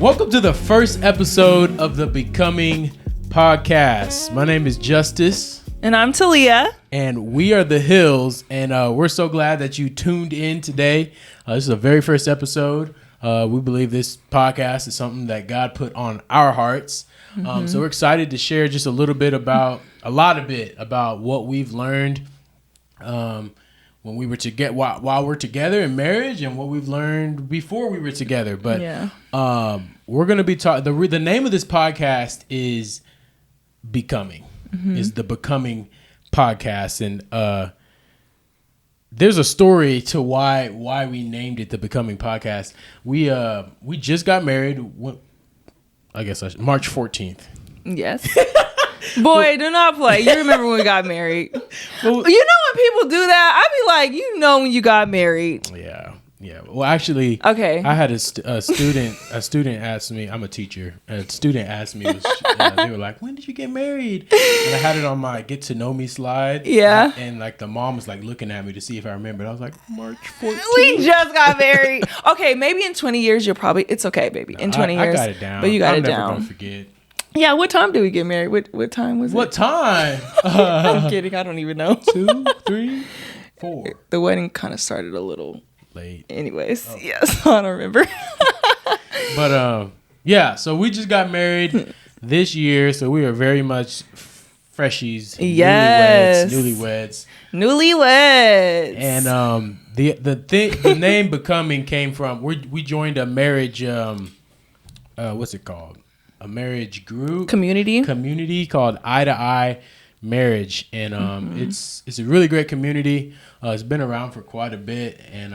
Welcome to the first episode of the Becoming Podcast. My name is Justice. And I'm Talia. And we are the Hills. And we're so glad that you tuned in today. This is the very first episode. We believe this podcast is something that God put on our hearts. So we're excited to share just a lot about what we've learned when we were together, while we're together in marriage, and what we've learned before we were together. But we're going to be talking. The name of this podcast is Becoming. Is the Becoming Podcast, and there's a story to why we named it the Becoming Podcast. We just got married. March 14th. Yes. Boy, do not play. You remember when we got married. Well, you know when people do that, I'd be like, you know when you got married. Yeah. Well, actually, okay. I had a student asked me, I'm a teacher. A student asked me, they were like, when did you get married? And I had it on my get to know me slide. Yeah. And like the mom was like looking at me to see if I remembered. I was like, March 14th. We just got married. Okay, maybe in 20 years it's okay, baby. In 20 years. I got it down. But you got it down. I'm never going to forget. Yeah, what time did we get married? What time was it? What time? I'm kidding. I don't even know. 2, 3, 4. The wedding kind of started a little late. Anyways, yes, I don't remember. But so we just got married this year, so we are very much freshies. Yes. Newlyweds. And the name Becoming came from we joined a marriage what's it called? A marriage group community called Eye to Eye Marriage, and it's a really great community. It's been around for quite a bit, and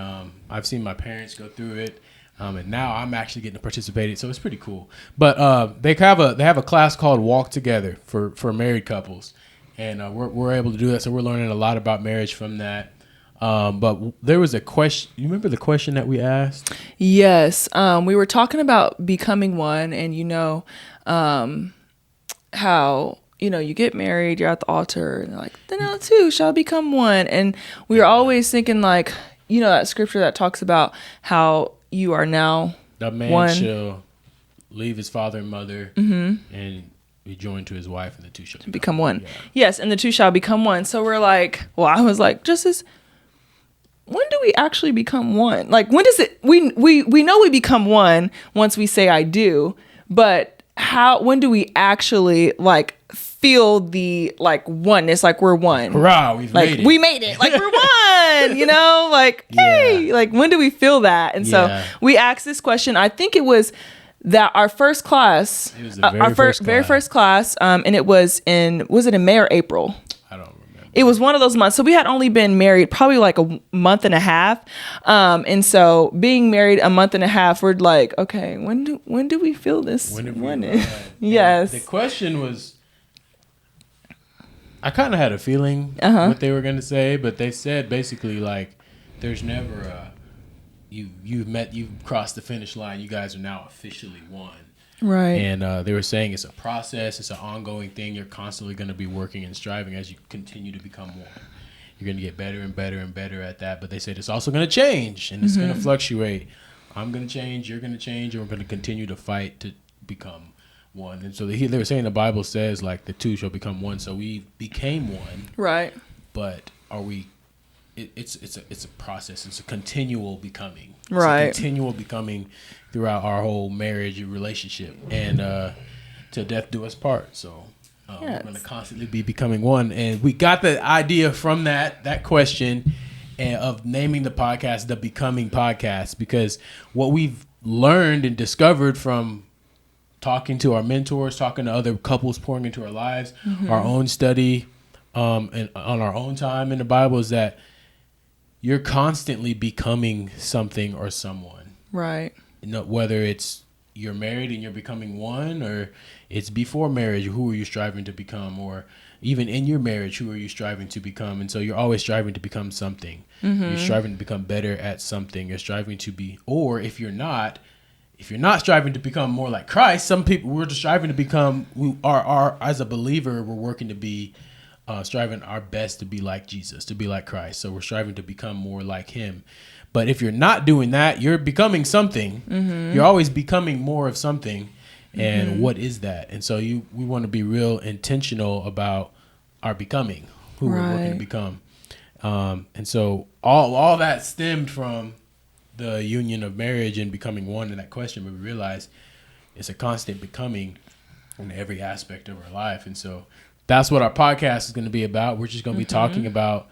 I've seen my parents go through it, and now I'm actually getting to participate. So it's pretty cool. But they have a class called Walk Together for married couples, and we're able to do that. So we're learning a lot about marriage from that. But there was a question. You remember the question that we asked? Yes. We were talking about becoming one, and how, you get married, you're at the altar, and they're like, then now two shall become one. And we were always thinking like, that scripture that talks about how you are now the man one. Shall leave his father and mother and be joined to his wife, and the two shall become one. Yeah. Yes. And the two shall become one. So we're like, I was like, when do we actually become one? Like, when does it, we know we become one once we say I do, but when do we actually like feel the like oneness, like we're one? Hurrah, we made it. Like we're one, like, hey, like when do we feel that? And so we asked this question. I think it was that our first class, it was the very first class, and it was in May or April? I don't remember. It was one of those months. So we had only been married probably like a month and a half. And so being married a month and a half, we're like, okay, when do we feel this? Yes. The question was, I kind of had a feeling what they were going to say, but they said basically like, there's never you've crossed the finish line. You guys are now officially one. Right. And they were saying it's a process. It's an ongoing thing. You're constantly going to be working and striving as you continue to become one. You're going to get better and better and better at that. But they said it's also going to change, and it's going to fluctuate. I'm going to change. You're going to change. And we're going to continue to fight to become one. And so they were saying the Bible says, like, the two shall become one. So we became one. Right. But are we... It's a process. It's a continual becoming. Right. It's a continual becoming throughout our whole marriage and relationship, and till death do us part. So we're going to constantly be becoming one. And we got the idea from that question of naming the podcast the Becoming Podcast, because what we've learned and discovered from talking to our mentors, talking to other couples pouring into our lives, our own study, and on our own time in the Bible, is that you're constantly becoming something or someone. Right. Whether it's you're married and you're becoming one, or it's before marriage, who are you striving to become? Or even in your marriage, who are you striving to become? And so you're always striving to become something. You're striving to become better at something. You're striving to be, or if you're not striving to become more like Christ, some people, we're just striving to become, we are as a believer, we're working to be striving our best to be like Jesus, to be like Christ. So we're striving to become more like him. But if you're not doing that, you're becoming something. You're always becoming more of something. And what is that? And so we want to be real intentional about our becoming, who we're working to become. And so all that stemmed from the union of marriage and becoming one in that question. But we realize it's a constant becoming in every aspect of our life. And so that's what our podcast is going to be about. We're just going to be talking about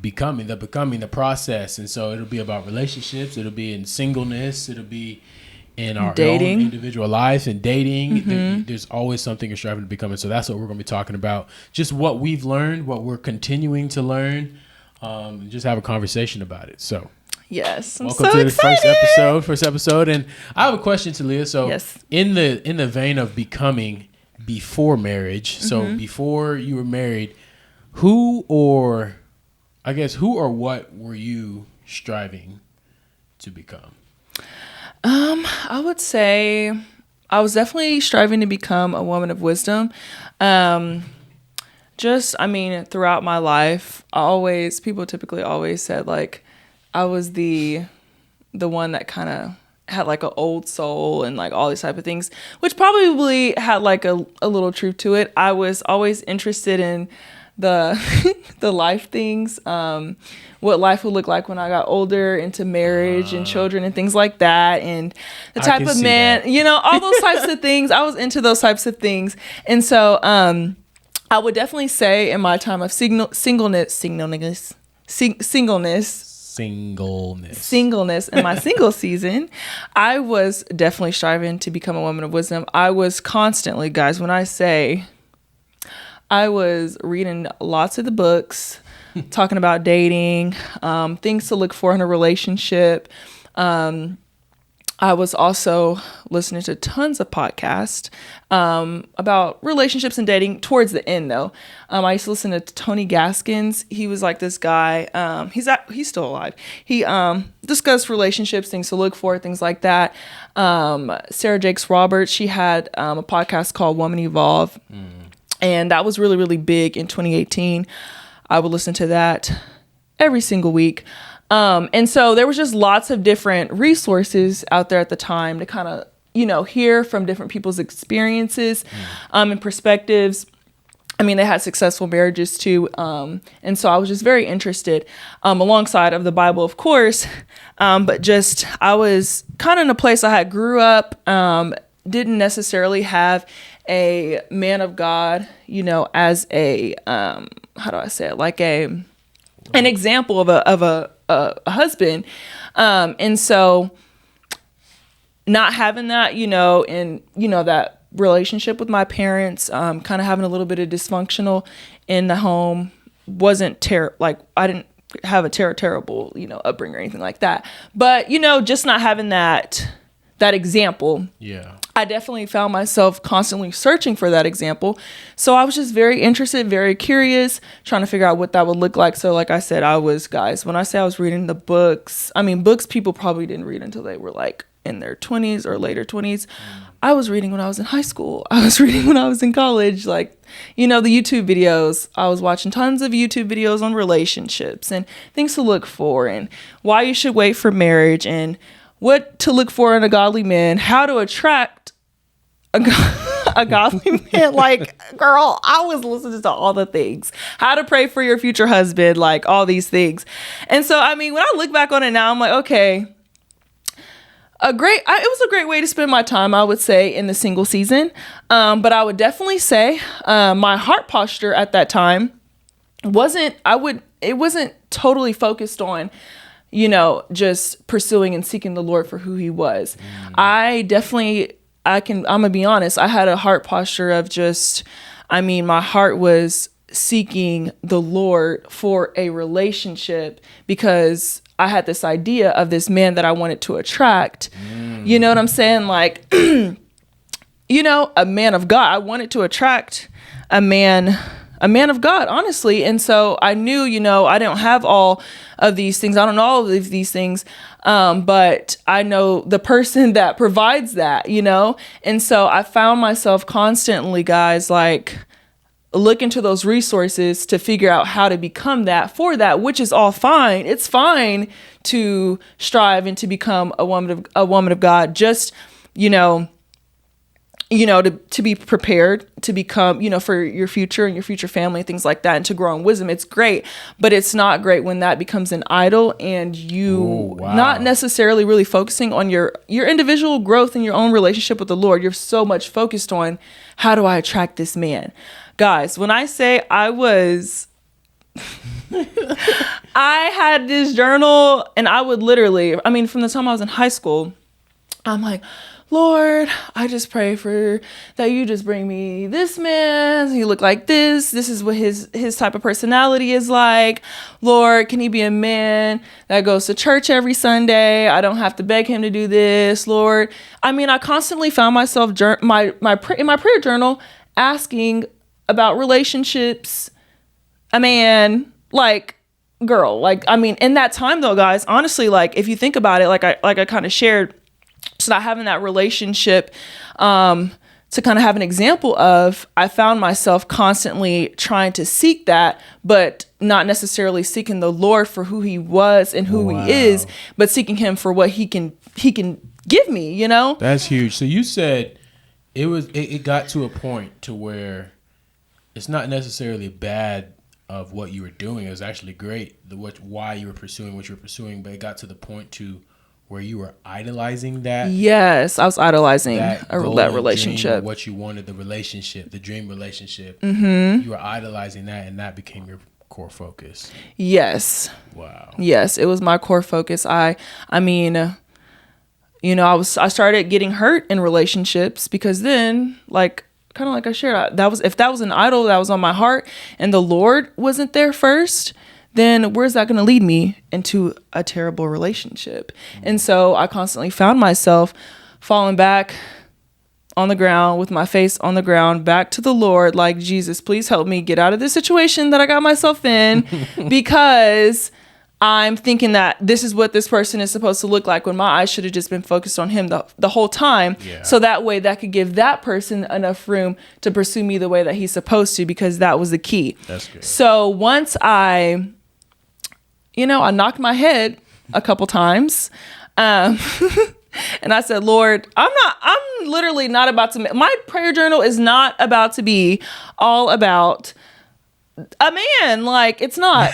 becoming, the process. And so it'll be about relationships. It'll be in singleness. It'll be in our own individual lives and dating. There's always something you're striving to become. And so that's what we're going to be talking about. Just what we've learned, what we're continuing to learn, and just have a conversation about it. So yes, welcome to the first episode. And I have a question to Leah. So in the vein of becoming before marriage, so before you were married, who or what were you striving to become? I would say I was definitely striving to become a woman of wisdom. Throughout my life, people typically always said like I was the one that kind of had like an old soul and like all these type of things, which probably had like a little truth to it. I was always interested in the life things, what life would look like when I got older, into marriage and children and things like that, and the type of man, all those types of things. I was into those types of things. And so I would definitely say in my time of singleness in my single season, I was definitely striving to become a woman of wisdom. I was constantly, guys, when I say I was reading lots of the books, talking about dating, things to look for in a relationship. I was also listening to tons of podcasts about relationships and dating towards the end, though. I used to listen to Tony Gaskins. He was like this guy. He's still alive. He discussed relationships, things to look for, things like that. Sarah Jakes Roberts, she had a podcast called Woman Evolve. And that was really, really big in 2018. I would listen to that every single week. And so there was just lots of different resources out there at the time to kind of, hear from different people's experiences and perspectives. I mean, they had successful marriages too. And so I was just very interested alongside of the Bible, of course. But just I was kind of in a place I had grew up, didn't necessarily have a man of God, as a, how do I say it? Like an example of a husband. And so not having that, and, that relationship with my parents, kind of having a little bit of dysfunctional in the home wasn't I didn't have a terrible, upbringing or anything like that. But, just not having that example. Yeah. I definitely found myself constantly searching for that example. So I was just very interested, very curious, trying to figure out what that would look like. So like I said, when I say I was reading the books, books people probably didn't read until they were like in their 20s or later 20s. I was reading when I was in high school. I was reading when I was in college. Like, the YouTube videos. I was watching tons of YouTube videos on relationships and things to look for and why you should wait for marriage and what to look for in a godly man, how to attract a godly man. Like, girl, I was listening to all the things. How to pray for your future husband, like all these things. And so, when I look back on it now, I'm like, okay, it was a great way to spend my time, I would say, in the single season. But I would definitely say my heart posture at that time it wasn't totally focused on just pursuing and seeking the Lord for who he was. I'm gonna be honest, I had a heart posture of my heart was seeking the Lord for a relationship because I had this idea of this man that I wanted to attract. You know what I'm saying? Like, a man of God. I wanted to attract a man of God, honestly. And so I knew, I don't have all of these things. I don't know all of these things. But I know the person that provides that, And so I found myself constantly, guys, like look into those resources to figure out how to become that for that, which is all fine. It's fine to strive and to become a woman of God. Just, to be prepared to become, for your future and your future family and things like that, and to grow in wisdom. It's great, but it's not great when that becomes an idol and you not necessarily really focusing on your individual growth and your own relationship with the Lord. You're so much focused on, how do I attract this man? Guys, when I say I had this journal, and I would literally, from the time I was in high school, I'm like, Lord, I just pray for that you just bring me this man. He look like this. This is what his type of personality is like. Lord, can he be a man that goes to church every Sunday? I don't have to beg him to do this, Lord. I constantly found myself in my prayer journal asking about relationships, a man, like, girl, like, in that time though, guys, honestly, like, if you think about it, like I kind of shared, so not having that relationship to kind of have an example of, I found myself constantly trying to seek that, but not necessarily seeking the Lord for who he was and who he is, but seeking him for what he can give me, That's huge. So you said it got to a point to where it's not necessarily bad of what you were doing. It was actually great, why you were pursuing what you were pursuing, but it got to the point to where you were idolizing that. Yes, I was idolizing that relationship. Dream, what you wanted, the dream relationship. Mm-hmm. You were idolizing that, and that became your core focus. Yes. Wow. Yes, it was my core focus. I started getting hurt in relationships because then, like, kind of like I shared, if that was an idol that was on my heart and the Lord wasn't there first, then where's that going to lead me? Into a terrible relationship. And so I constantly found myself falling back on the ground with my face on the ground, back to the Lord, like, Jesus, please help me get out of this situation that I got myself in, because I'm thinking that this is what this person is supposed to look like, when my eyes should have just been focused on him the whole time. Yeah. So that way that could give that person enough room to pursue me the way that he's supposed to, because that was the key. That's good. So once I knocked my head a couple times, and I said, Lord, I'm literally not about to, my prayer journal is not about to be all about a man. Like, it's not.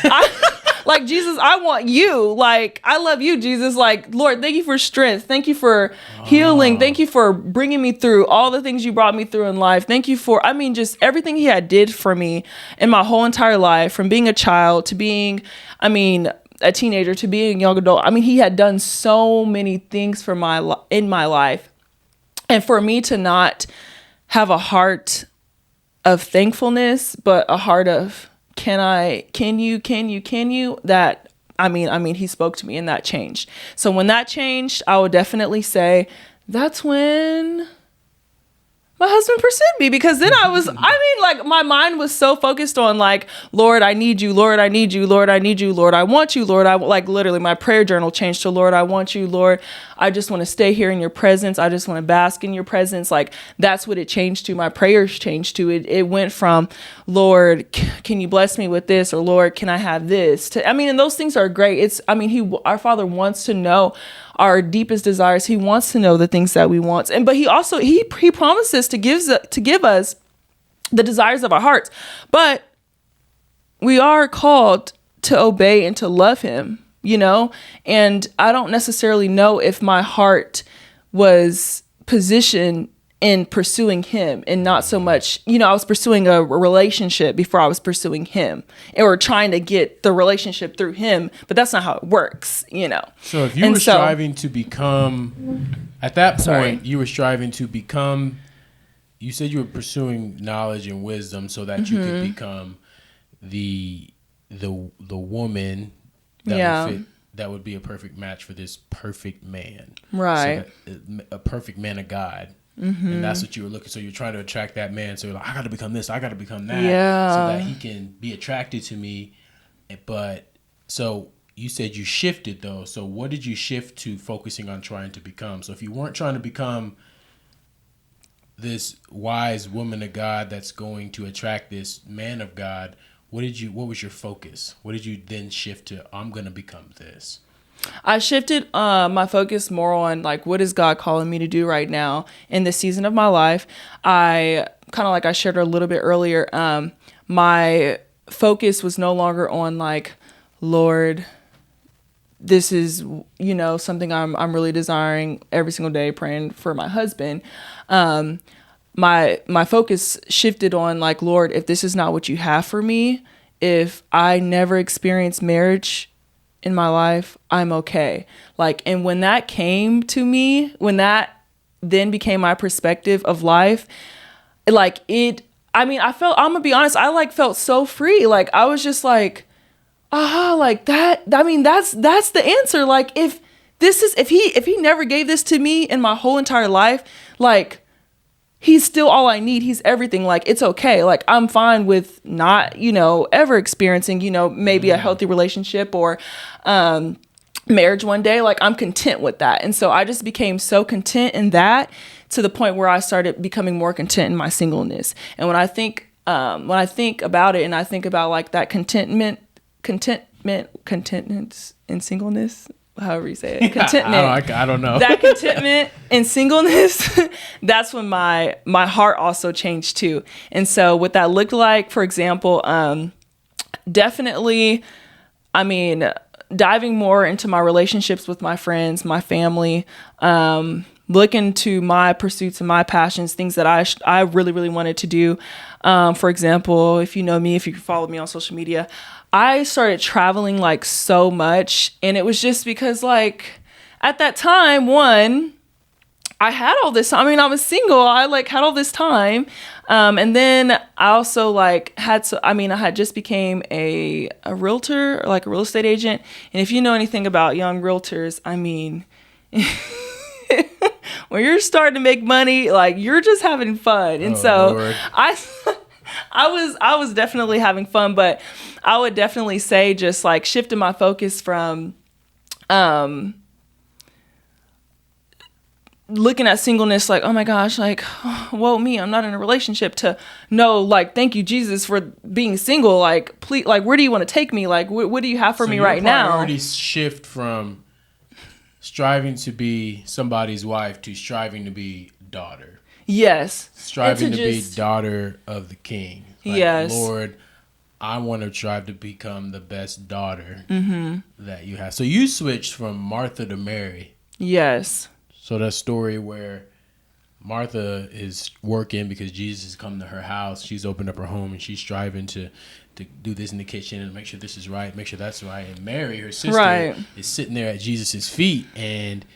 Like, Jesus, I want you. Like, I love you, Jesus. Like, Lord, thank you for strength. Thank you for healing. Thank you for bringing me through all the things you brought me through in life. Thank you for, just everything he had did for me in my whole entire life, from being a child to being, a teenager to being a young adult. He had done so many things for in my life. And for me to not have a heart of thankfulness, but a heart of, can you, that, he spoke to me, and that changed. So when that changed, I would definitely say that's when my husband pursued me, because then I was, my mind was so focused on, like, Lord, I need you. Lord, I need you. Lord, I need you. Lord, I want you. Lord, literally my prayer journal changed to, Lord, I want you. Lord, I just want to stay here in your presence. I just want to bask in your presence. Like, that's what it changed to. My prayers changed to it. It went from, Lord, can you bless me with this? Or, Lord, can I have this? To, and those things are great. It's, our Father wants to know our deepest desires. He wants to know the things that we want. But he also, he promises to give us the desires of our hearts. But we are called to obey and to love him, and I don't necessarily know if my heart was positioned in pursuing him, and not so much, I was pursuing a relationship before I was pursuing him, or trying to get the relationship through him, but that's not how it works, So if you were striving to become, at that point, you were striving to become, you said you were pursuing knowledge and wisdom so that you could become the woman that would fit, that would be a perfect match for this perfect man. Right. So a perfect man of God. Mm-hmm. And that's what you were looking. So you're trying to attract that man. So you're like, I got to become this. I got to become that. Yeah. So that he can be attracted to me. But so you said you shifted though. So what did you shift to focusing on trying to become? So if you weren't trying to become this wise woman of God that's going to attract this man of God, what was your focus? What did you then shift to? I'm going to become this. I shifted my focus more on like, what is God calling me to do right now in this season of my life? I kind of, like I shared a little bit earlier, my focus was no longer on like, Lord, this is, something I'm really desiring every single day, praying for my husband. My focus shifted on like, Lord, if this is not what you have for me, if I never experienced marriage in my life, I'm okay. Like, and when that came to me, when that then became my perspective of life, like I'm gonna be honest, I like felt so free. Like, I was just like, like that. I mean, that's the answer. Like, if he never gave this to me in my whole entire life, like, he's still all I need. He's everything. Like, it's okay. Like, I'm fine with not, ever experiencing, maybe a healthy relationship or marriage one day. Like, I'm content with that. And so I just became so content in that, to the point where I started becoming more content in my singleness. And when I think about it, and I think about like that contentment in singleness, however you say it, contentment. I don't know. That contentment and singleness, that's when my heart also changed too. And so what that looked like, for example, definitely, diving more into my relationships with my friends, my family, looking to my pursuits and my passions, things that I really, really wanted to do. For example, if you know me, if you follow me on social media, I started traveling like so much. And it was just because like at that time, one, I had all this, I was single. I like had all this time. And then I also like I had just became a realtor, like a real estate agent. And if you know anything about young realtors, when you're starting to make money, like you're just having fun. And Lord. I was definitely having fun, but I would definitely say just like shifting my focus from looking at singleness like, oh my gosh, like, whoa, me, I'm not in a relationship, to no, like, thank you, Jesus, for being single. Like, please, like, where do you want to take me? Like, what do you have for me right now? Your priorities shift from striving to be somebody's wife to striving to be daughter. Yes. Striving to be daughter of the King. Like, yes. Lord, I want to strive to become the best daughter that you have. So you switched from Martha to Mary. Yes. So that story where Martha is working because Jesus has come to her house. She's opened up her home and she's striving to do this in the kitchen and make sure this is right, make sure that's right. And Mary, her sister, is sitting there at Jesus' feet and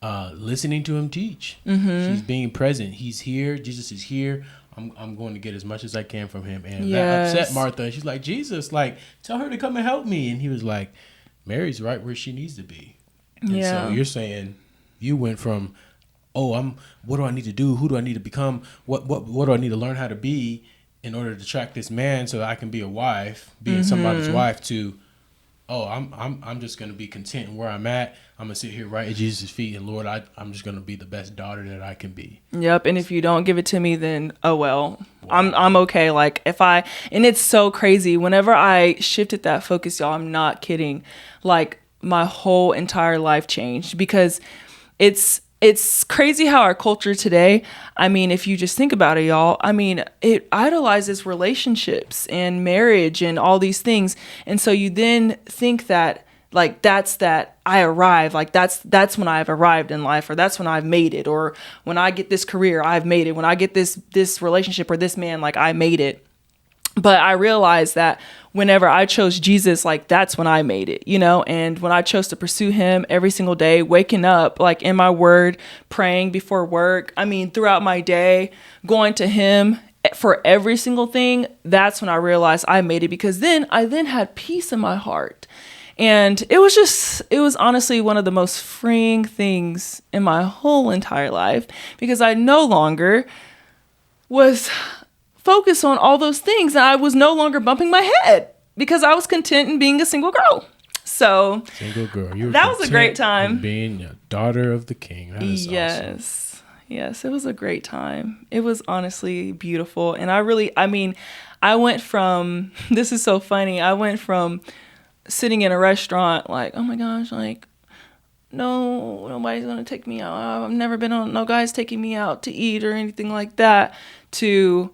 listening to him teach. She's being present. He's here. Jesus is here. I'm going to get as much as I can from him. And that upset Martha. She's like, Jesus, like, tell her to come and help me. And he was like, Mary's right where she needs to be. And so you're saying you went from, what do I need to do? Who do I need to become? What do I need to learn how to be in order to attract this man so that I can be a wife, being somebody's wife, to, I'm just going to be content in where I'm at. I'm going to sit here right at Jesus' feet, and Lord, I'm just going to be the best daughter that I can be. Yep. And if you don't give it to me, then, wow. I'm okay. Like and it's so crazy. Whenever I shifted that focus, y'all, I'm not kidding. Like my whole entire life changed, because it's crazy how our culture today, if you just think about it, y'all, it idolizes relationships and marriage and all these things. And so you then think that, like, that's that I arrive, like that's when I've arrived in life, or that's when I've made it, or when I get this career, I've made it. When I get this relationship or this man, like, I made it. But I realized that whenever I chose Jesus, like, that's when I made it, and when I chose to pursue him every single day, waking up, like, in my word, praying before work, throughout my day, going to him for every single thing, that's when I realized I made it, because then I had peace in my heart. And it was honestly one of the most freeing things in my whole entire life, because I no longer was focused on all those things. And I was no longer bumping my head, because I was content in being a single girl. So single girl. That was a great time. Being a daughter of the King. That is awesome. Yes, it was a great time. It was honestly beautiful. And I went from, this is so funny. I went from sitting in a restaurant like, oh my gosh, like, no, nobody's going to take me out. I've never been on, no guy's taking me out to eat or anything like that, to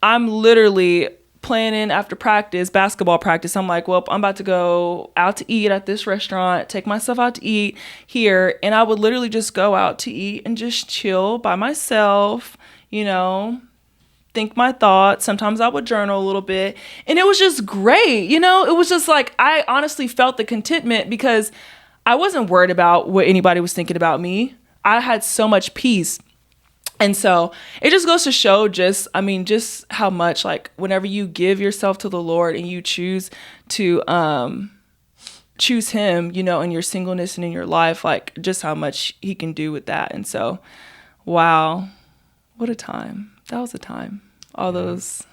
I'm literally planning after practice, basketball practice. I'm like, well, I'm about to go out to eat at this restaurant, take myself out to eat here. And I would literally just go out to eat and just chill by myself, think my thoughts. Sometimes I would journal a little bit. And it was just great. It was just like, I honestly felt the contentment because I wasn't worried about what anybody was thinking about me. I had so much peace. And so it just goes to show just how much, like, whenever you give yourself to the Lord and you choose to choose him, in your singleness and in your life, like, just how much he can do with that. And so, wow, what a time. That was a time. All those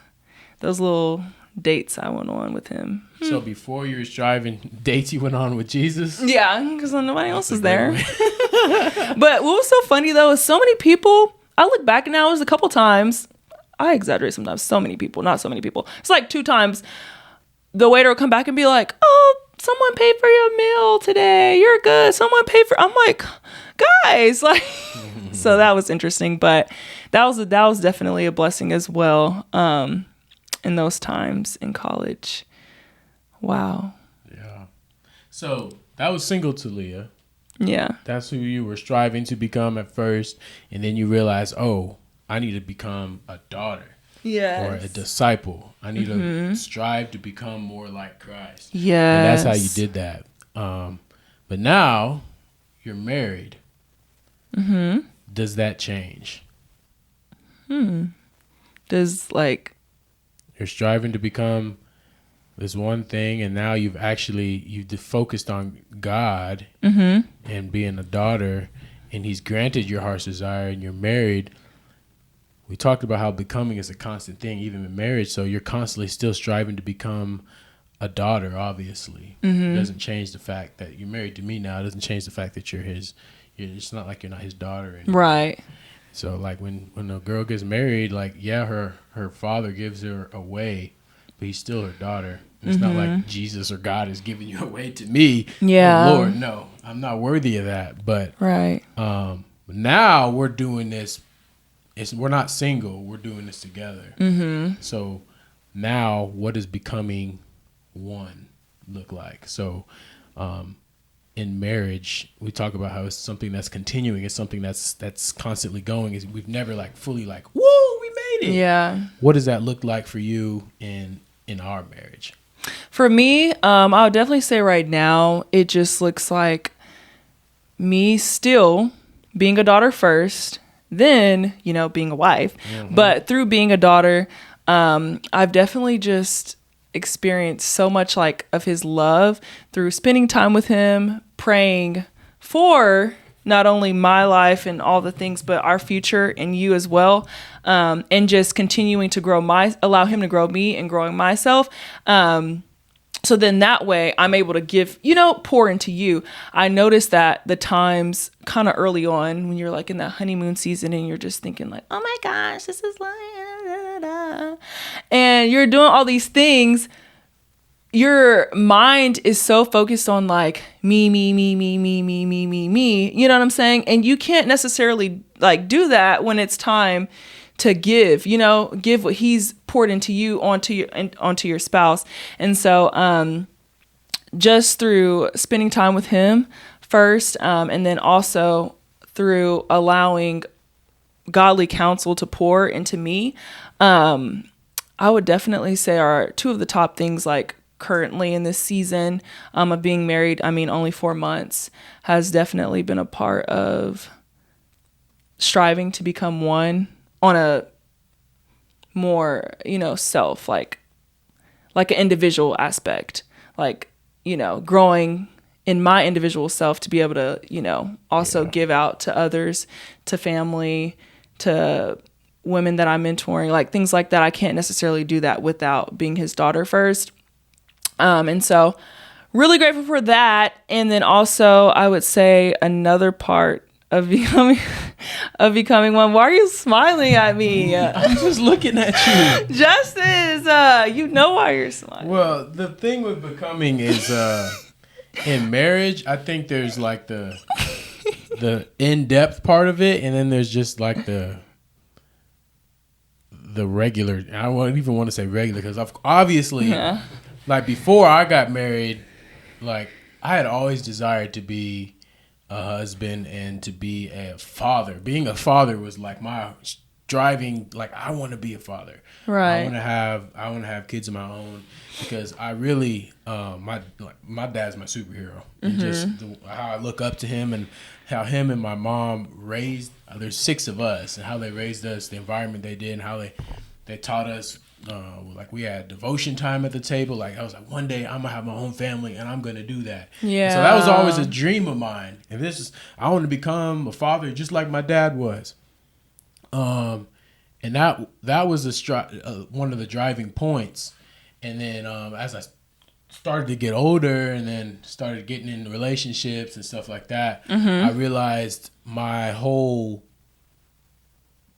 little dates I went on with him. So before you were striving, dates you went on with Jesus? Yeah, because nobody else is there. But what was so funny, though, is so many people, I look back now, it was a couple times. I exaggerate sometimes. So many people, not so many people. It's like 2 times. The waiter will come back and be like, oh, someone paid for your meal today. You're good. Someone paid for, I'm like, guys, like, so that was interesting. But that was definitely a blessing as well. In those times in college. Wow. Yeah. So that was single to Leah. Yeah. That's who you were striving to become at first. And then you realize, oh, I need to become a daughter. Yes. Or a disciple. I need to strive to become more like Christ. Yes. And that's how you did that. But now you're married. Mm-hmm. Does that change? Does, like... You're striving to become this one thing, and now you've focused on God and being a daughter, and he's granted your heart's desire, and you're married. We talked about how becoming is a constant thing, even in marriage, so you're constantly still striving to become a daughter, obviously. It doesn't change the fact that you're married to me now. It doesn't change the fact that you're his. It's not like you're not his daughter anymore. Right. So, like, when a girl gets married, like, yeah, her father gives her away, but he's still her daughter. It's not like Jesus or God is giving you away to me. Yeah. Oh, Lord, no, I'm not worthy of that. But right. Now we're doing this. We're not single. We're doing this together. So now what does becoming one look like? So in marriage, we talk about how it's something that's continuing. It's something that's constantly going. We've never like fully like, whoa, we made it. Yeah. What does that look like for you in our marriage? For me, I would definitely say right now, it just looks like me still being a daughter first, then, being a wife. But through being a daughter, I've definitely just experienced so much like of his love through spending time with him, praying for not only my life and all the things, but our future and you as well. And just continuing to allow him to grow me and growing myself. So then that way I'm able to give, pour into you. I noticed that the times kind of early on when you're like in that honeymoon season and you're just thinking like, oh my gosh, this is like, da, da, da. And you're doing all these things. Your mind is so focused on like me. You know what I'm saying? And you can't necessarily like do that when it's time to give what he's poured into you onto your spouse. And so just through spending time with him first, and then also through allowing godly counsel to pour into me, I would definitely say are 2 of the top things like currently in this season of being married. only 4 months has definitely been a part of striving to become one on a more, self, like an individual aspect, like, growing in my individual self to be able to, also give out to others, to family, to women that I'm mentoring, like things like that. I can't necessarily do that without being his daughter first. And so really grateful for that. And then also I would say another part of becoming of becoming one. Why are you smiling at me? I'm just looking at you. Justice, you know why you're smiling. Well, the thing with becoming is in marriage, I think there's like the in-depth part of it, and then there's just like the regular. I don't even want to say regular because obviously, like before I got married, like I had always desired to be a husband and to be a father. Being a father was like my driving. Like I want to be a father. Right. I want to have kids of my own because I really my dad's my superhero. And just how I look up to him and how him and my mom raised. There's 6 of us and how they raised us, the environment they did, and how they taught us. Like we had devotion time at the table. Like I was like, one day I'm gonna have my own family and I'm gonna do that. Yeah. And so that was always a dream of mine. And I want to become a father just like my dad was. And that was one of the driving points. And then as I started to get older and then started getting into relationships and stuff like that, I realized my whole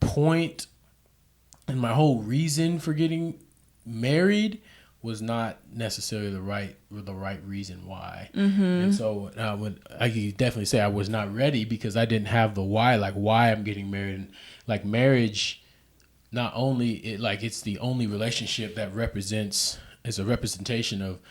point and my whole reason for getting married was not necessarily the right reason why. And so I could definitely say I was not ready because I didn't have the why, like why I'm getting married. And like marriage, not only it's the only relationship that is a representation of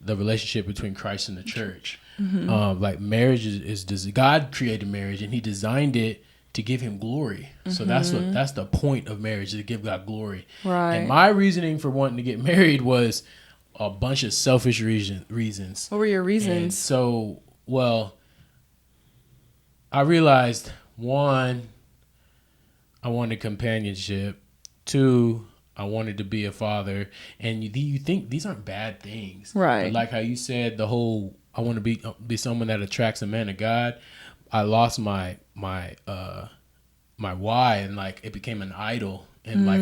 the relationship between Christ and the church. Like marriage is God created marriage and he designed it to give him glory. So that's the point of marriage, is to give God glory. Right. And my reasoning for wanting to get married was a bunch of selfish reasons. What were your reasons? And so, well, I realized 1, I wanted companionship. 2, I wanted to be a father. And you think these aren't bad things. Right. But like how you said, the whole, I want to be someone that attracts a man of God. I lost my why, and like it became an idol, and like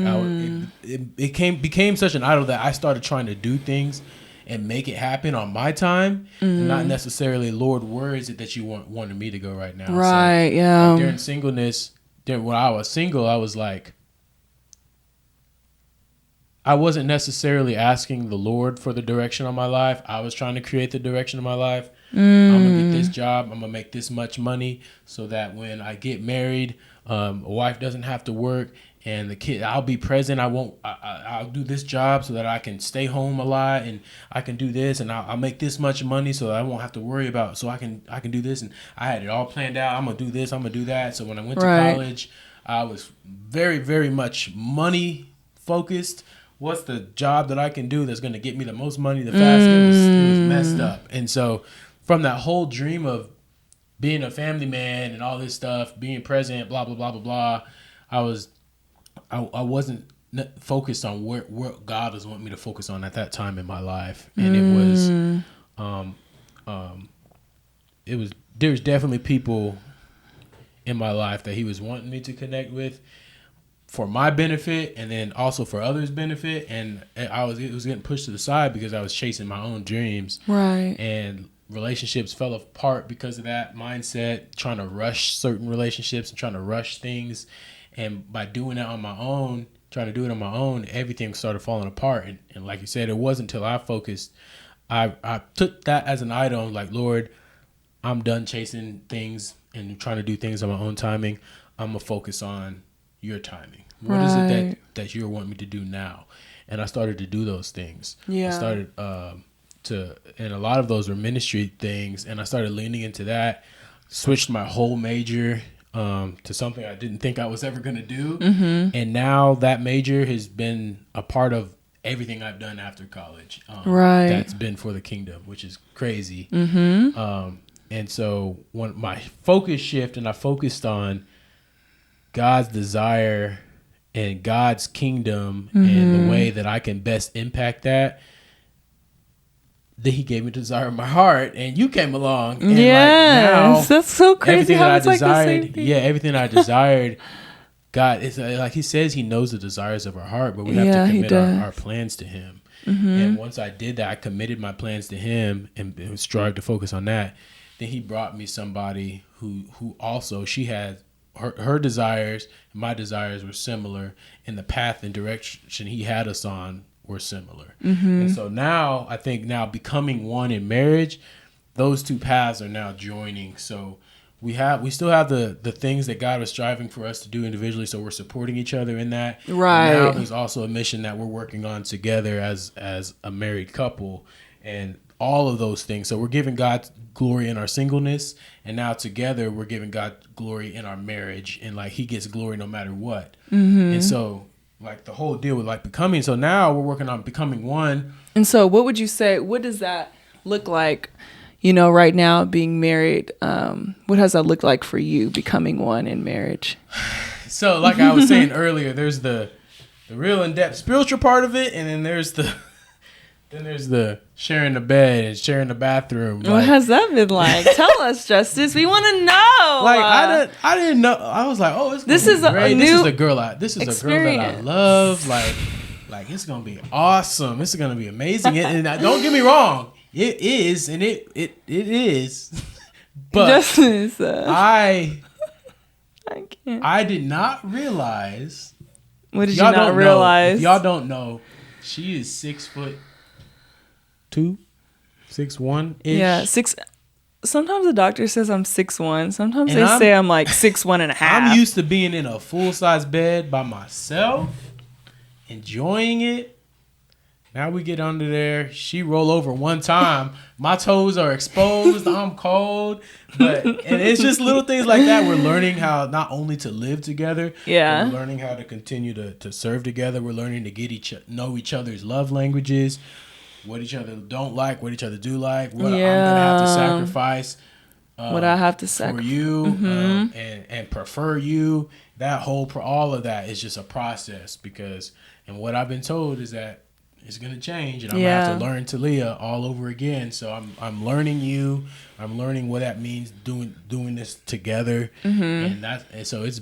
it became such an idol that I started trying to do things and make it happen on my time, and not necessarily, Lord, where is it that you wanted me to go right now? Right. So, Yeah. during singleness, when I was single, I was like, I wasn't necessarily asking the Lord for the direction of my life. I was trying to create the direction of my life. I'm gonna get this job. I'm gonna make this much money so that when I get married, a wife doesn't have to work, and the kid, I'll be present. I'll do this job so that I can stay home a lot, and I can do this, and I'll make this much money so that I won't have to worry about. So I can do this, and I had it all planned out. I'm gonna do this. I'm gonna do that. So when I went to college, I was very, very much money focused. What's the job that I can do that's gonna get me the most money the fastest? It was messed up, and so. From that whole dream of being a family man and all this stuff, being present, blah blah blah blah blah, I wasn't focused on where God was wanting me to focus on at that time in my life, and it was there's definitely people in my life that He was wanting me to connect with for my benefit, and then also for others' benefit, and it was getting pushed to the side because I was chasing my own dreams, Right. and relationships fell apart because of that mindset, trying to rush certain relationships and trying to rush things. And by doing that on my own, trying to do it on my own, everything started falling apart. And like you said, it wasn't until I focused, I took that as an idol, like, Lord, I'm done chasing things and trying to do things on my own timing. I'm going to focus on your timing. What is it that you want me to do now? And I started to do those things. Yeah. I started and a lot of those were ministry things, and I started leaning into that, switched my whole major to something I didn't think I was ever going to do. And now that major has been a part of everything I've done after college. That's been for the kingdom, which is crazy. And so when my focus shift and I focused on God's desire and God's kingdom and the way that I can best impact that, then He gave me the desire of my heart, and you came along. And yes, that's so crazy. Everything that I desired, everything I desired, God, it's like He says He knows the desires of our heart, but we have to commit our plans to Him. And once I did that, I committed my plans to Him and strived to focus on that. Then He brought me somebody who also, she had her desires and my desires were similar, and the path and direction he had us on were similar. And so now I think now becoming one in marriage, those two paths are now joining. So we still have the things that God was striving for us to do individually, so we're supporting each other in that. Right. And now there's also a mission that we're working on together as a married couple, and all of those things. So we're giving God glory in our singleness, and now together we're giving God glory in our marriage, and like he gets glory no matter what. And so like the whole deal with like becoming, so now we're working on becoming one. And so what would you say, what does that look like, you know, right now being married? What does that look like for you, becoming one in marriage? So like I was saying earlier, there's the real in-depth spiritual part of it, and then there's the sharing the bed and sharing the bathroom. What has that been like? Tell us, Justice. We want to know. Like I didn't know. I was like, oh, this is great. This is a girl that I love. Like it's gonna be awesome. This is gonna be amazing. And don't get me wrong, it is, and it is. But Justice, I can't. I did not realize. What did you not realize? If y'all don't know, she is 6'2", 6'1" ish. Yeah, 6. Sometimes the doctor says I'm 6'1". Sometimes they say I'm like 6'1" and a half. I'm used to being in a full size bed by myself, enjoying it. Now we get under there. She roll over one time. My toes are exposed. I'm cold. And it's just little things like that. We're learning how not only to live together. Yeah. But we're learning how to continue to serve together. We're learning to know each other's love languages, what each other don't like, what each other do like, what I'm going to have to sacrifice. What I have to sacrifice. For you and prefer you. All of that is just a process and what I've been told is that it's gonna change, and I'm gonna have to learn Talia all over again. So I'm learning you. I'm learning what that means doing this together, and so it's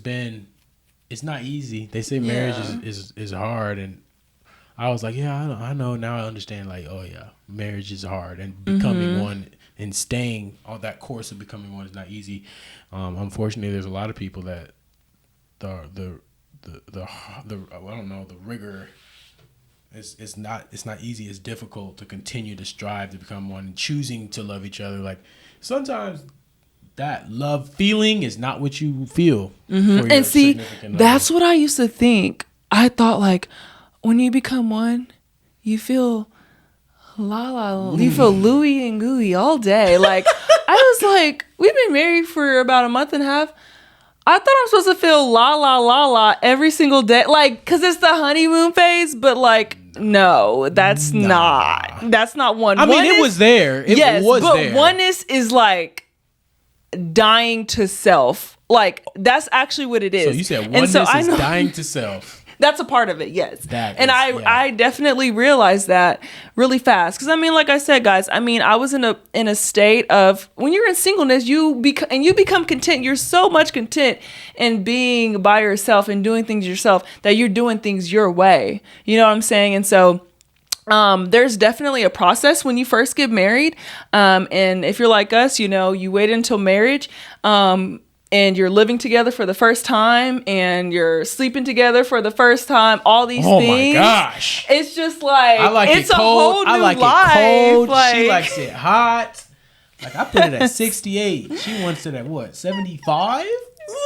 not easy. They say marriage is hard, and I was like, I know now. I understand. Like, oh yeah, marriage is hard, and becoming one and staying on that course of becoming one is not easy. Unfortunately, there's a lot of people that the I don't know, the rigor. It's not easy. It's difficult to continue to strive to become one and choosing to love each other. Like sometimes that love feeling is not what you feel. And see, that's what I used to think. I thought like when you become one, you feel you feel Louie and gooey all day. Like I was like, we've been married for about a month and a half. I thought I'm supposed to feel la every single day, like, cause it's the honeymoon phase. But like, no, that's not one. I mean, it was there. It was there. But oneness is like dying to self. Like that's actually what it is. So you said oneness is dying to self. That's a part of it, yes. I definitely realized that really fast. Because, I mean, like I said, guys, I mean, I was in a state of, when you're in singleness, you become content. You're so much content in being by yourself and doing things yourself that you're doing things your way. You know what I'm saying? And so there's definitely a process when you first get married. And if you're like us, you know, you wait until marriage. And you're living together for the first time, and you're sleeping together for the first time. All these things. Oh my gosh! It's just like I like it's it cold. A whole new I like life. It cold. Like, she likes it hot. Like I put it at 68. She wants it at what? 75.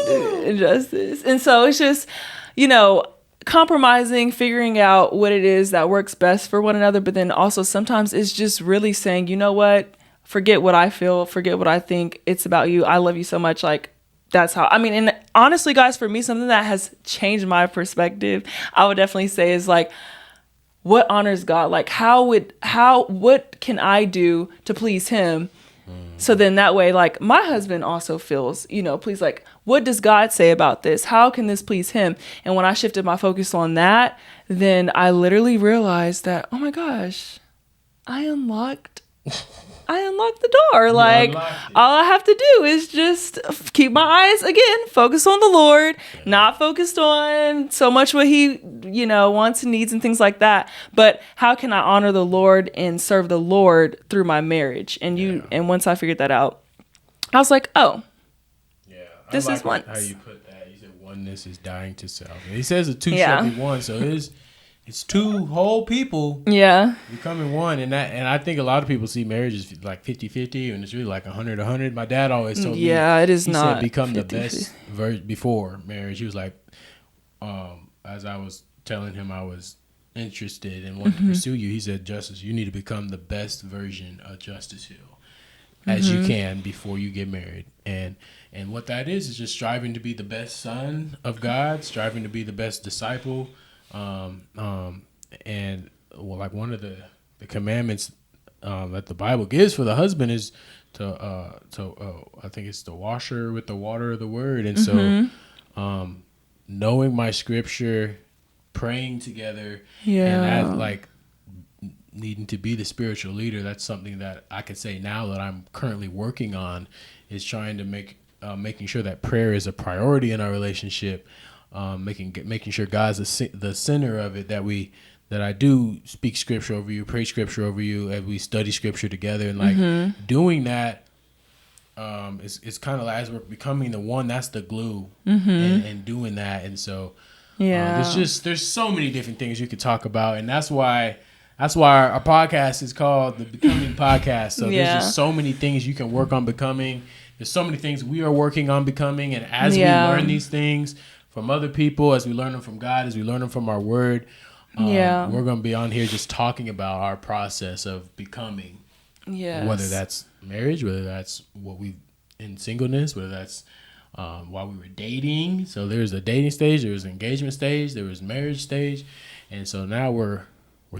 Justice. And so it's just, you know, compromising, figuring out what it is that works best for one another. But then also sometimes it's just really saying, you know what? Forget what I feel. Forget what I think. It's about you. I love you so much. Like. That's how, I mean, and honestly, guys, for me, something that has changed my perspective, I would definitely say is like, what honors God? Like, what can I do to please him? So then that way, like, my husband also feels, you know, please, like, what does God say about this? How can this please him? And when I shifted my focus on that, then I literally realized that, oh my gosh, I unlocked the door. Like all I have to do is just keep my eyes again, focus on the Lord, not focused on so much what he, you know, wants and needs and things like that. But how can I honor the Lord and serve the Lord through my marriage? And and once I figured that out, I was like, oh, this is one. How you put that. oneness is dying to self. And he says the two shall be one, so it's two whole people becoming one. And I think a lot of people see marriage as like 50-50, and it's really like 100-100. My dad always told me, it is he not said become 50, the best before marriage. He was like, as I was telling him I was interested and wanted to pursue you, he said, Justice, you need to become the best version of Justice Hill as you can before you get married. And what that is just striving to be the best son of God, striving to be the best disciple. And well, like one of the commandments that the Bible gives for the husband is to I think it's to wash her with the water of the word. And so knowing my scripture, praying together, and that, like, needing to be the spiritual leader, that's something that I could say now that I'm currently working on, is trying to making sure that prayer is a priority in our relationship, making sure God's the center of it, that I do speak scripture over you, pray scripture over you, as we study scripture together, and like doing that, it's kind of like, as we're becoming the one, that's the glue, and doing that. And so there's so many different things you could talk about, and that's why our podcast is called the Becoming Podcast. So there's just so many things you can work on becoming. There's so many things we are working on becoming, and as we learn these things from other people, as we learn them from God, as we learn them from our word, we're going to be on here just talking about our process of becoming. Whether that's marriage, whether that's what we in singleness, whether that's while we were dating. So there's a dating stage, there was an engagement stage, there was marriage stage, and so now we're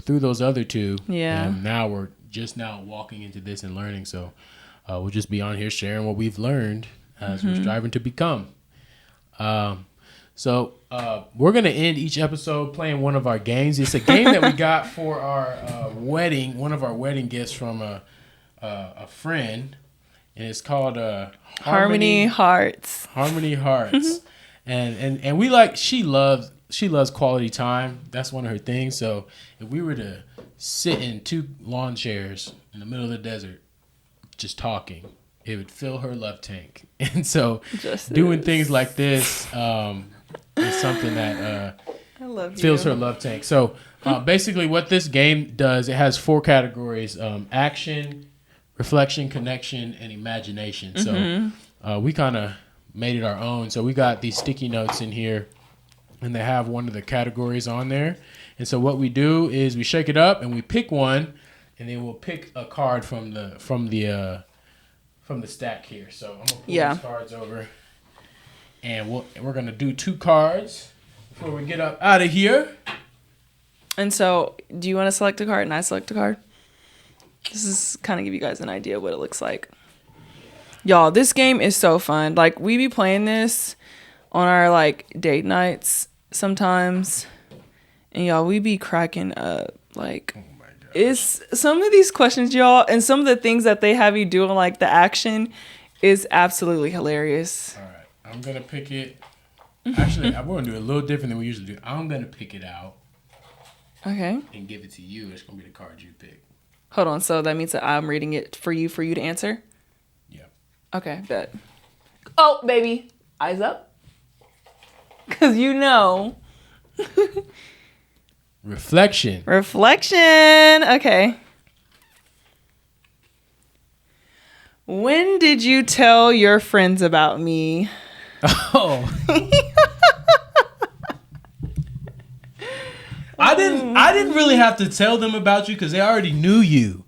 through those other two, and now we're just now walking into this and learning. So we'll just be on here sharing what we've learned as we're striving to become. So we're going to end each episode playing one of our games. It's a game that we got for our wedding, one of our wedding gifts from a friend, and it's called Harmony Hearts. Harmony Hearts. And we like, she loves quality time. That's one of her things. So if we were to sit in 2 lawn chairs in the middle of the desert just talking, it would fill her love tank. And so doing things like this is something that fills her love tank. So basically what this game does, it has 4 categories: action, reflection, connection, and imagination. So we kind of made it our own. So we got these sticky notes in here, and they have one of the categories on there. And so what we do is we shake it up and we pick one, and then we'll pick a card from the stack here. So I'm gonna pull these cards over, and we're gonna do 2 cards before we get up out of here. And so, do you want to select a card and I select a card? This is kind of give you guys an idea of what it looks like. Y'all, this game is so fun. Like, we be playing this on our like date nights sometimes, and y'all, we be cracking up. Like, it's some of these questions, y'all, and some of the things that they have you doing, like the action, is absolutely hilarious. All right, I'm gonna pick it. Actually, I'm gonna do it a little different than we usually do. I'm gonna pick it out. Okay. And give it to you. It's gonna be the card you pick. Hold on. So that means that I'm reading it for you to answer? Yeah. Okay, bet. Oh, baby. Eyes up. Because you know. Reflection. Okay. When did you tell your friends about me? Oh. I didn't really have to tell them about you because they already knew you.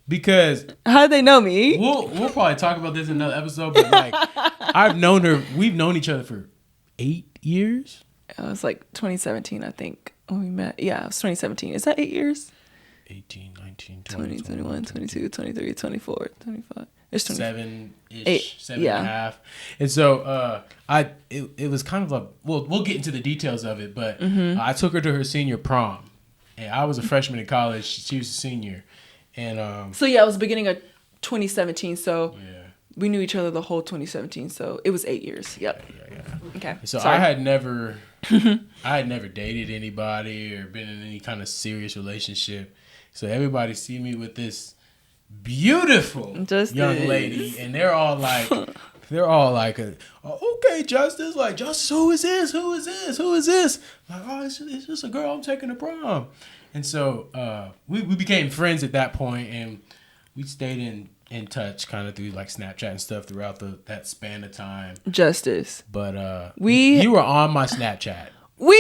Because how did they know me? We'll probably talk about this in another episode, but like, I've known her. We've known each other for 8 years. It was like 2017, I think, when we met. Yeah, it was 2017. Is that 8 years? 18, 19, 20, 21, 22, 23, 24, 25. It's 7-ish, 7.5. And so it was kind of like, we'll get into the details of it, but I took her to her senior prom. And I was a freshman in college. She was a senior. And so yeah, it was the beginning of 2017. So we knew each other the whole 2017. So it was 8 years. Yep. Yeah. Okay. So sorry. I had never dated anybody or been in any kind of serious relationship. So everybody see me with this beautiful young lady, and they're all like they're all like, okay, Justice, like, Justice, who is this? Who is this? Who is this? Like, oh, it's just a girl I'm taking to prom. And so we became friends at that point, and we stayed in touch kind of through like Snapchat and stuff throughout that span of time. Justice. But you were on my Snapchat. We'll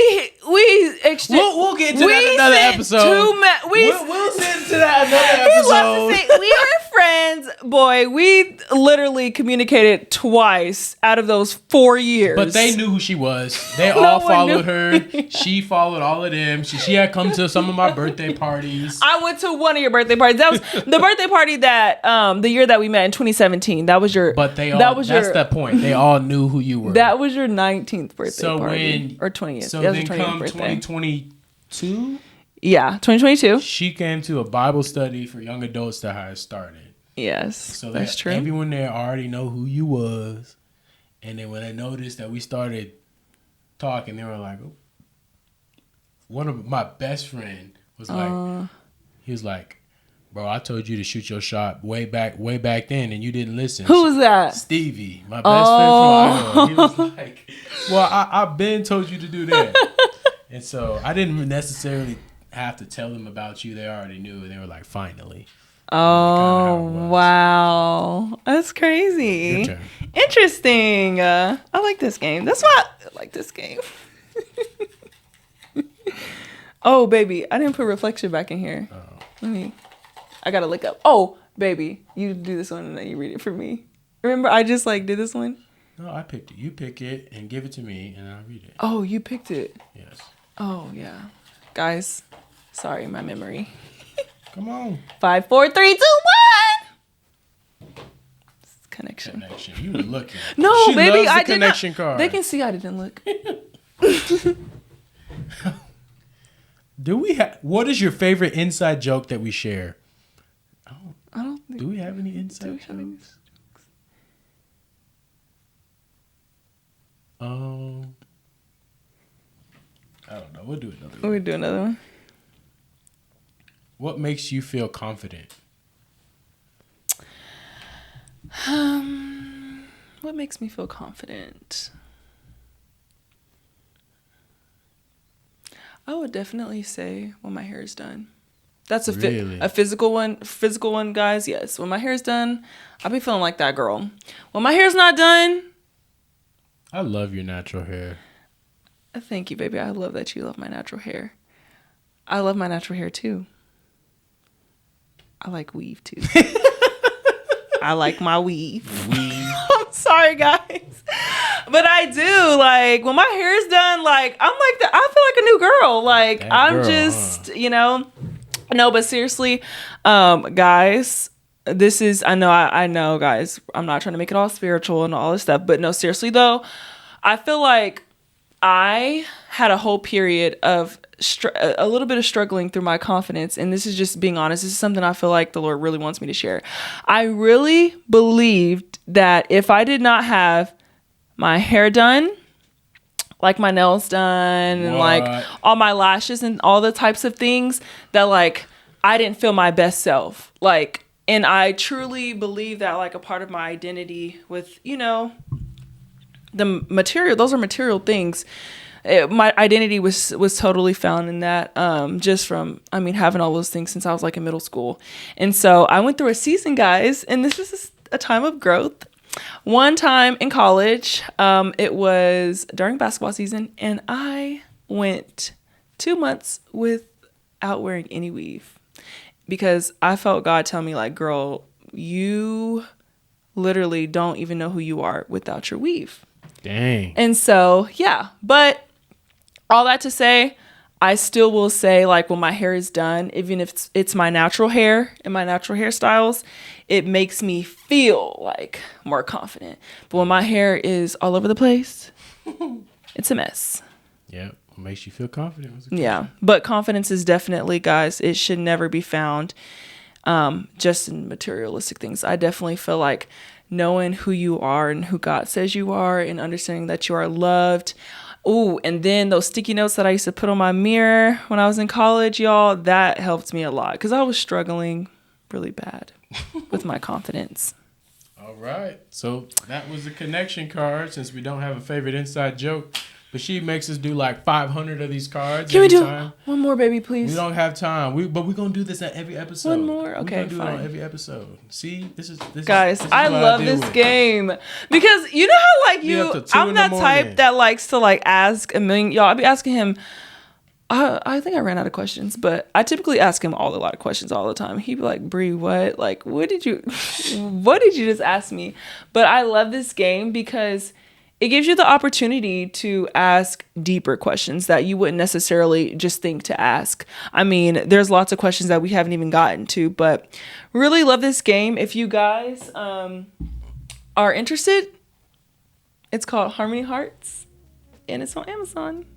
get into that another episode. We'll get into that another episode. We were friends, boy. We literally communicated twice out of those 4 years. But they knew who she was. They all followed her. She followed all of them. She had come to some of my birthday parties. I went to one of your birthday parties. That was the birthday party that the year that we met in 2017. That was your. But that's the point. They all knew who you were. That was your 19th birthday party or 20th. So then come 2022? Yeah, 2022. She came to a Bible study for young adults that had started. Yes, so that's true. Everyone there already know who you was. And then when they noticed that we started talking, they were like, oh. One of my best friend was like, he was like, bro, I told you to shoot your shot way back then, and you didn't listen. Who was that? Stevie, my best friend from Iowa. He was like, well, I've been told you to do that. And so I didn't necessarily have to tell them about you. They already knew, and they were like, finally. Oh, wow. That's crazy. Your turn. Interesting. I like this game. That's why I like this game. Oh, baby. I didn't put reflection back in here. Oh. I gotta look up. Oh, baby. You do this one and then you read it for me. Remember, I just did this one? No, I picked it. You pick it and give it to me and I'll read it. Oh, you picked it? Yes. Oh, yeah. Guys, sorry, my memory. Come on. 5, 4, 3, 2, 1. Connection. You were looking. No, she baby, loves the I did connection not. card. They can see I didn't look. What is your favorite inside joke that we share? I don't think. Do we have any inside jokes? I don't know. We'll do another one. We'll do another one. What makes you feel confident? What makes me feel confident? I would definitely say when my hair is done. That's a physical one. Physical one, guys. Yes. When my hair is done, I'll be feeling like that girl. When my hair's not done. I love your natural hair. Thank you, baby. I love that you love my natural hair. I love my natural hair too. I like weave too. I like my weave. I'm sorry, guys. But I do, like, when my hair is done, like, I feel like a new girl. Like, that I'm girl, just, No, but seriously, guys, this is, I know, guys, I'm not trying to make it all spiritual and all this stuff. But no, seriously, though, I feel like I had a whole period of a little bit of struggling through my confidence. And this is just being honest. This is something I feel like the Lord really wants me to share. I really believed that if I did not have my hair done, like my nails done, and like all my lashes and all the types of things, that like I didn't feel my best self. Like, and I truly believe that like a part of my identity with, the material, those are material things. My identity was totally found in that, just from, having all those things since I was like in middle school. And so I went through a season, guys, and this is a time of growth. One time in college, it was during basketball season, and I went 2 months without wearing any weave because I felt God tell me, like, girl, you literally don't even know who you are without your weave. Dang. And so, yeah, but all that to say, I still will say, like, when my hair is done, even if it's my natural hair and my natural hairstyles, it makes me feel like more confident. But when my hair is all over the place, it's a mess. Yeah, it makes you feel confident. Yeah, but confidence is definitely, guys, it should never be found just in materialistic things. I definitely feel like knowing who you are and who God says you are and understanding that you are loved. Ooh, and then those sticky notes that I used to put on my mirror when I was in college, y'all, that helped me a lot because I was struggling really bad with my confidence. All right. So that was the connection card. Since we don't have a favorite inside joke, but she makes us do like 500 of these cards. Can we do time. one more, baby, please? We don't have time. But we're gonna do this at every episode. One more? Okay, we're gonna do fine. it on every episode. See, this is guys. this is I what love deal this with. game because you know how like Be up to 2 I'm in the that type morning. that likes to like ask a million. Y'all, I'll be asking him. I think I ran out of questions, but I typically ask him a lot of questions all the time. He'd be like, "Bree, what? Like, what did you just ask me?" But I love this game because it gives you the opportunity to ask deeper questions that you wouldn't necessarily just think to ask. I mean, there's lots of questions that we haven't even gotten to, but really love this game. If you guys are interested, it's called Harmony Hearts, and it's on Amazon.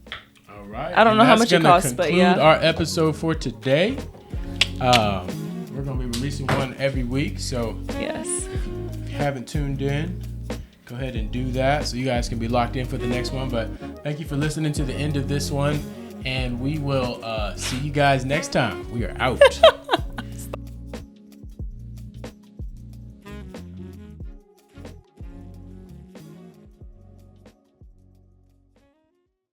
All right. I don't know how much it costs, but yeah. Our episode for today. We're gonna be releasing one every week, so Yes. if you haven't tuned in, go ahead and do that so you guys can be locked in for the next one. But thank you for listening to the end of this one, and we will see you guys next time. We are out.